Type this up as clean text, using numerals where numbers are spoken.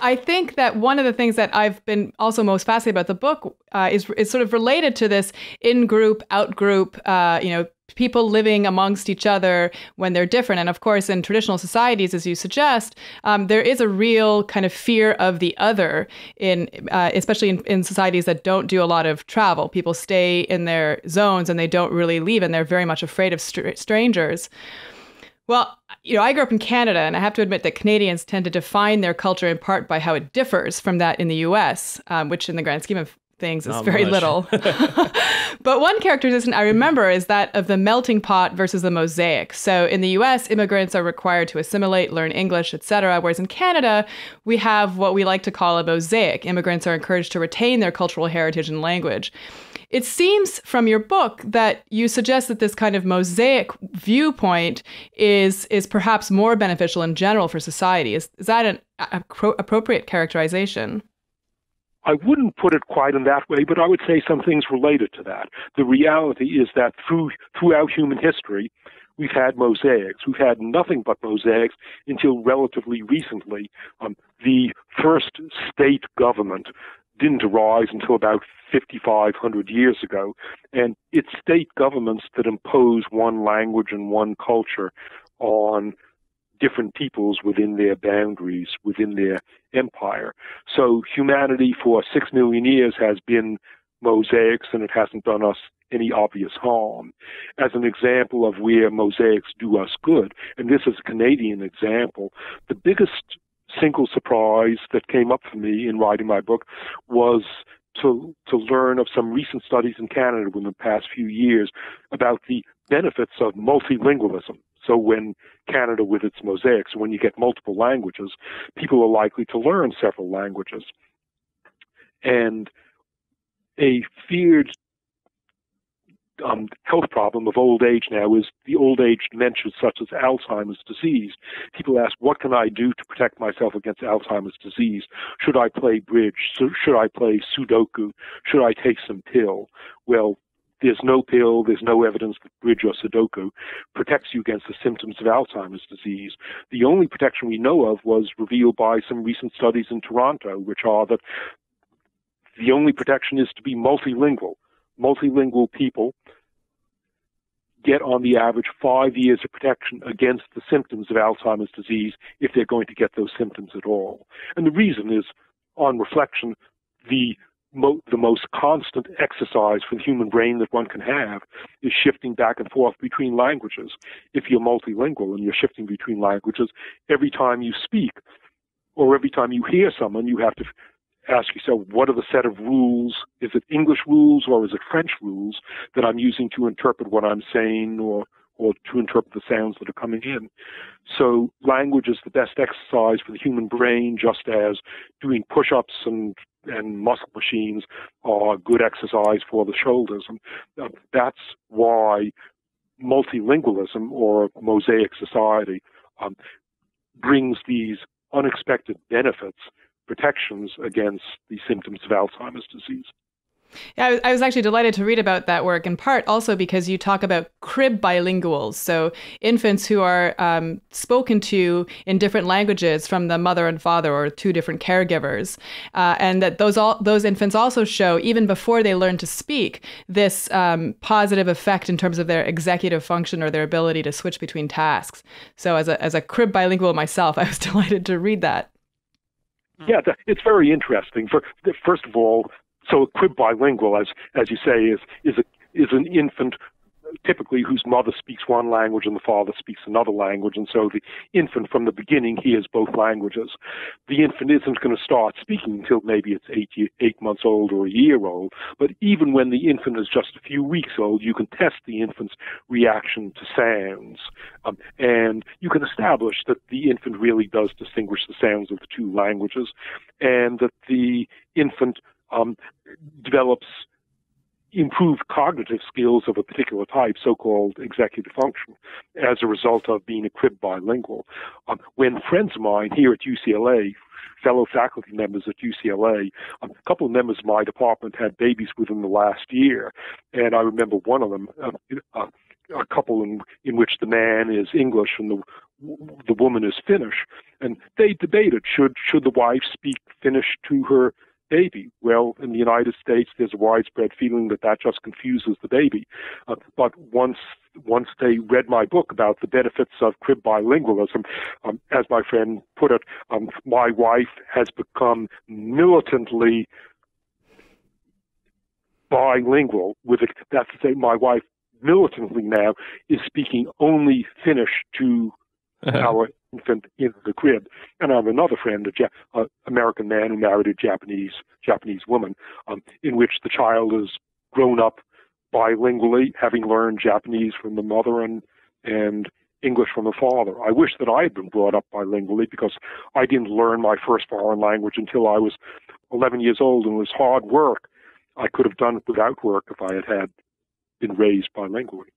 I think that one of the things that I've been also most fascinated about the book is sort of related to this in-group, out-group, people living amongst each other when they're different. And of course, in traditional societies, as you suggest, there is a real kind of fear of the other, especially in societies that don't do a lot of travel. People stay in their zones and they don't really leave, and they're very much afraid of strangers. Well, I grew up in Canada, and I have to admit that Canadians tend to define their culture in part by how it differs from that in the US, which in the grand scheme of things is very little. But one characterization I remember is that of the melting pot versus the mosaic. So in the US, immigrants are required to assimilate, learn English, etc., whereas in Canada, we have what we like to call a mosaic. Immigrants are encouraged to retain their cultural heritage and language. It seems from your book that you suggest that this kind of mosaic viewpoint is perhaps more beneficial in general for society. Is that an appropriate characterization? I wouldn't put it quite in that way, but I would say some things related to that. The reality is that throughout human history, we've had mosaics. We've had nothing but mosaics until relatively recently. The first state government didn't arise until about 5,500 years ago, and it's state governments that impose one language and one culture on different peoples within their boundaries, within their empire. So humanity for 6 million years has been mosaics, and it hasn't done us any obvious harm. As an example of where mosaics do us good, and this is a Canadian example, the biggest single surprise that came up for me in writing my book was to learn of some recent studies in Canada within the past few years about the benefits of multilingualism. So when Canada with its mosaics, when you get multiple languages, people are likely to learn several languages. And a feared health problem of old age now is the old age dementia such as Alzheimer's disease. People ask, what can I do to protect myself against Alzheimer's disease? Should I play bridge? Should I play Sudoku? Should I take some pill? Well, there's no pill, there's no evidence that bridge or Sudoku protects you against the symptoms of Alzheimer's disease. The only protection we know of was revealed by some recent studies in Toronto, which are that the only protection is to be multilingual. Multilingual people get on the average 5 years of protection against the symptoms of Alzheimer's disease if they're going to get those symptoms at all. And the reason is, on reflection, the most constant exercise for the human brain that one can have is shifting back and forth between languages. If you're multilingual and you're shifting between languages, every time you speak or every time you hear someone, you have to ask yourself, what are the set of rules? Is it English rules or is it French rules that I'm using to interpret what I'm saying or to interpret the sounds that are coming in? So language is the best exercise for the human brain, just as doing push-ups and muscle machines are good exercise for the shoulders. And that's why multilingualism or mosaic society brings these unexpected benefits, protections against the symptoms of Alzheimer's disease. Yeah, I was actually delighted to read about that work, in part also because you talk about crib bilinguals, so infants who are spoken to in different languages from the mother and father or two different caregivers, and that those infants also show, even before they learn to speak, this positive effect in terms of their executive function or their ability to switch between tasks. So as a crib bilingual myself, I was delighted to read that. Yeah, it's very interesting. First of all, so a crib bilingual, as you say, is an infant typically whose mother speaks one language and the father speaks another language, and so the infant from the beginning hears both languages. The infant isn't going to start speaking until maybe it's 8 months old or a year old, but even when the infant is just a few weeks old, you can test the infant's reaction to sounds, and you can establish that the infant really does distinguish the sounds of the two languages, and that the infant develops improved cognitive skills of a particular type, so-called executive function, as a result of being a crib bilingual. When friends of mine here at UCLA, fellow faculty members at UCLA, a couple of members of my department had babies within the last year, and I remember one of them a couple in which the man is English and the woman is Finnish, and they debated should the wife speak Finnish to her baby. Well, in the United States, there's a widespread feeling that just confuses the baby. But once they read my book about the benefits of crib bilingualism, as my friend put it, my wife has become militantly bilingual. That's to say, my wife militantly now is speaking only Finnish to our infant in the crib. And I have another friend, an American man who married a Japanese woman, in which the child is grown up bilingually, having learned Japanese from the mother and English from the father. I wish that I had been brought up bilingually, because I didn't learn my first foreign language until I was 11 years old, and it was hard work. I could have done it without work if I had been raised bilingually.